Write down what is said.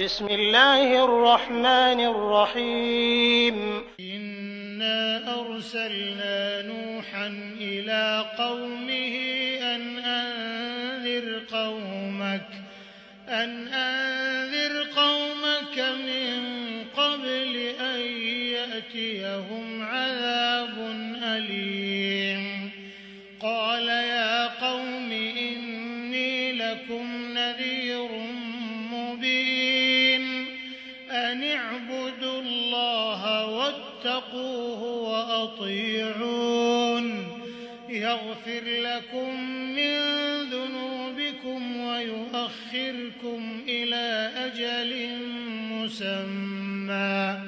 بسم الله الرحمن الرحيم إنا أرسلنا نوحا إلى قومه أن أنذر قومك من قبل أن يأتيهم عذاب أليم. قال يا قوم إني لكم نذير مبين أن اعبدوا الله واتقوه وأطيعون يغفر لكم من ذنوبكم ويؤخركم إلى أجل مسمى